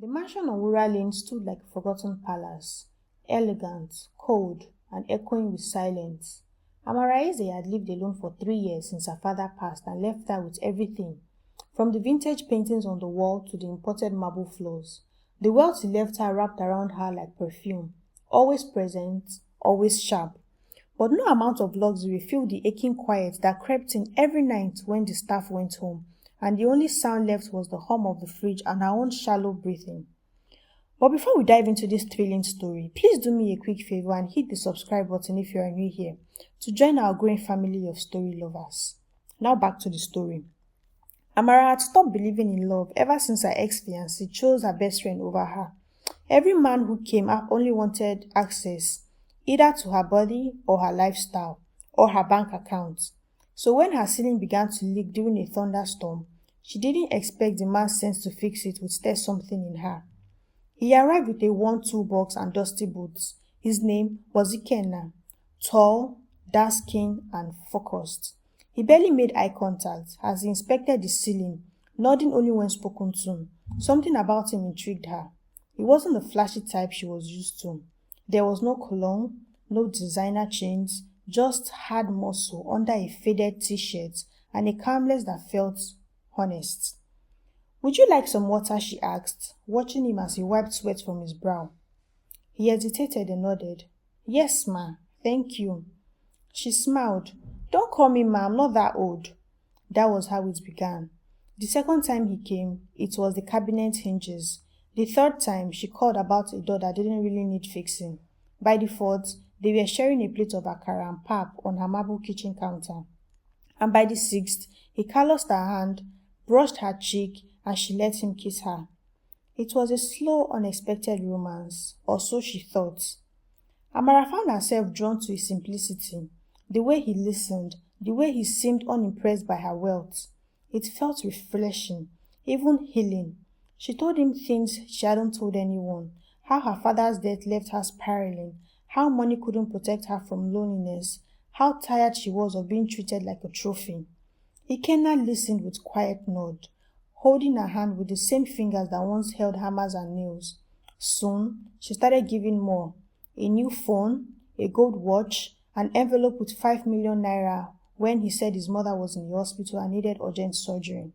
The mansion on Rural Lane stood like a forgotten palace, elegant, cold, and echoing with silence. Amaraeze had lived alone for 3 years since her father passed and left her with everything, from the vintage paintings on the wall to the imported marble floors. The wealth he left her wrapped around her like perfume, always present, always sharp. But no amount of luxury filled the aching quiet that crept in every night when the staff went home, and the only sound left was the hum of the fridge and her own shallow breathing. But before we dive into this thrilling story, please do me a quick favor and hit the subscribe button if you are new here to join our growing family of story lovers. Now back to the story. Amara had stopped believing in love ever since her ex-fiancé chose her best friend over her. Every man who came up only wanted access, either to her body or her lifestyle or her bank account. So when her ceiling began to leak during a thunderstorm, she didn't expect the man's sense to fix it would stir something in her. He arrived with a worn toolbox and dusty boots. His name was Ikenna, tall, dark-skinned, and focused. He barely made eye contact as he inspected the ceiling, nodding only when spoken to. Something about him intrigued her. He wasn't the flashy type she was used to. There was no cologne, no designer chains, just hard muscle under a faded t-shirt and a calmness that felt honest. "Would you like some water?" she asked, watching him as he wiped sweat from his brow. He hesitated and nodded. "Yes, ma. Thank you." She smiled. "Don't call me ma, I'm not that old." That was how it began. The second time he came, it was the cabinet hinges. The third time, she called about a door that didn't really need fixing. By the fourth, they were sharing a plate of akara and pap on her marble kitchen counter. And by the sixth, he calloused her hand, brushed her cheek, and she let him kiss her. It was a slow, unexpected romance, or so she thought. Amara found herself drawn to his simplicity, the way he listened, the way he seemed unimpressed by her wealth. It felt refreshing, even healing. She told him things she hadn't told anyone, how her father's death left her spiraling, how money couldn't protect her from loneliness, how tired she was of being treated like a trophy. Ikenna listened with quiet nod, holding her hand with the same fingers that once held hammers and nails. Soon, she started giving more. A new phone, a gold watch, an envelope with 5 million naira when he said his mother was in the hospital and needed urgent surgery.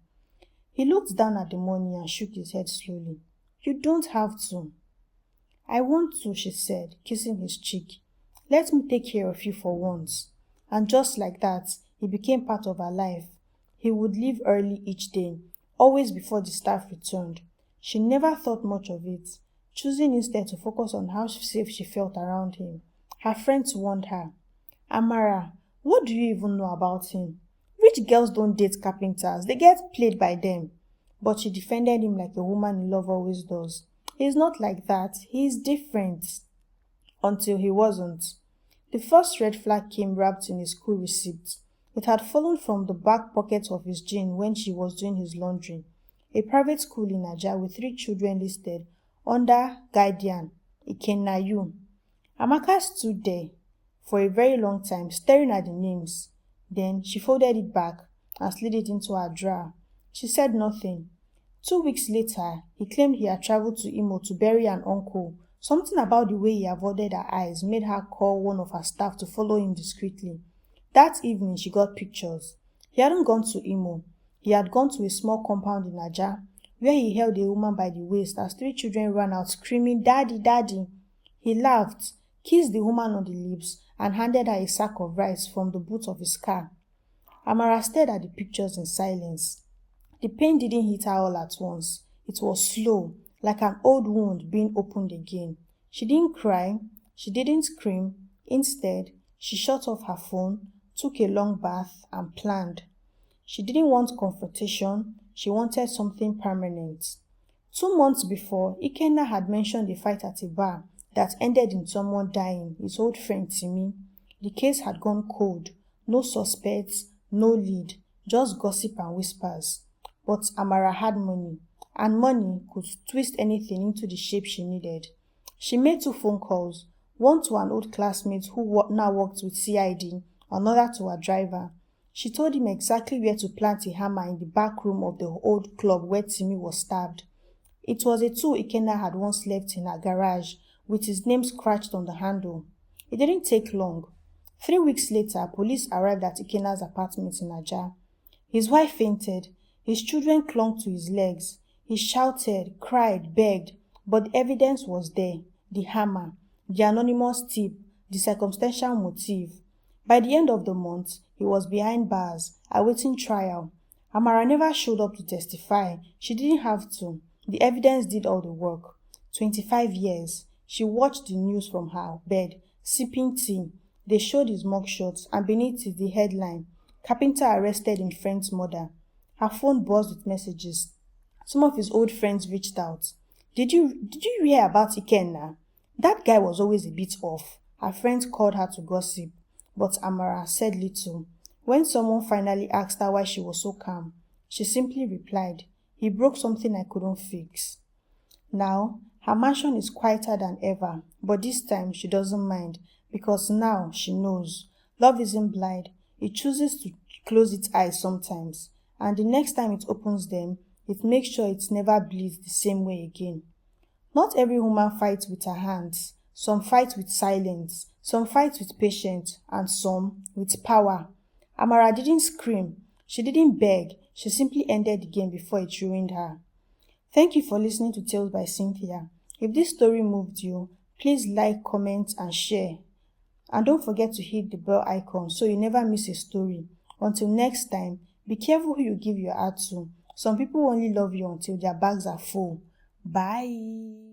He looked down at the money and shook his head slowly. "You don't have to." "I want to," she said, kissing his cheek. "Let me take care of you for once." And just like that, he became part of her life. He would leave early each day, always before the staff returned. She never thought much of it, choosing instead to focus on how safe she felt around him. Her friends warned her, "Amara, what do you even know about him? Rich girls don't date carpenters, they get played by them." But she defended him like a woman in love always does. "He's not like that, he's different." Until he wasn't. The first red flag came wrapped in a school receipt. It had fallen from the back pocket of his jean when she was doing his laundry. A private school in Naija with 3 children listed under guardian, Ikenayu. Amaka stood there for a very long time, staring at the names. Then she folded it back and slid it into her drawer. She said nothing. 2 weeks later, he claimed he had traveled to Imo to bury an uncle. Something about the way he avoided her eyes made her call one of her staff to follow him discreetly. That evening, she got pictures. He hadn't gone to Imo. He had gone to a small compound in Naija, where he held a woman by the waist as 3 children ran out screaming, "Daddy, Daddy." He laughed, kissed the woman on the lips, and handed her a sack of rice from the boot of his car. Amara stared at the pictures in silence. The pain didn't hit her all at once. It was slow, like an old wound being opened again. She didn't cry. She didn't scream. Instead, she shut off her phone, took a long bath, and planned. She didn't want confrontation. She wanted something permanent. 2 months before, Ikenna had mentioned a fight at a bar that ended in someone dying, his old friend Timi. The case had gone cold. No suspects, no lead, just gossip and whispers. But Amara had money, and money could twist anything into the shape she needed. She made 2 phone calls, one to an old classmate who now worked with CID, another to her driver. She told him exactly where to plant a hammer in the back room of the old club where Timi was stabbed. It was a tool Ikenna had once left in her garage with his name scratched on the handle. It didn't take long. 3 weeks later, police arrived at Ikenna's apartment in Ajah. His wife fainted. His children clung to his legs. He shouted, cried, begged, but the evidence was there: the hammer, the anonymous tip, the circumstantial motive. By the end of the month, he was behind bars, awaiting trial. Amara never showed up to testify. She didn't have to. The evidence did all the work. 25 years. She watched the news from her bed, sipping tea. They showed his mugshots, and beneath it the headline: Carpenter arrested in friend's murder. Her phone buzzed with messages. Some of his old friends reached out. Did you hear about Ikenna? That guy was always a bit off. Her friends called her to gossip, but Amara said little. When someone finally asked her why she was so calm, she simply replied, "He broke something I couldn't fix." Now, her mansion is quieter than ever, but this time she doesn't mind because now she knows. Love isn't blind. It chooses to close its eyes sometimes, and the next time it opens them, it makes sure it never bleeds the same way again. Not every woman fights with her hands. Some fight with silence, some fight with patience, and some with power. Amara didn't scream. She didn't beg. She simply ended the game before it ruined her. Thank you for listening to Tales by Cynthia. If this story moved you, please like, comment, and share. And don't forget to hit the bell icon so you never miss a story. Until next time, be careful who you give your heart to. Some people only love you until their bags are full. Bye.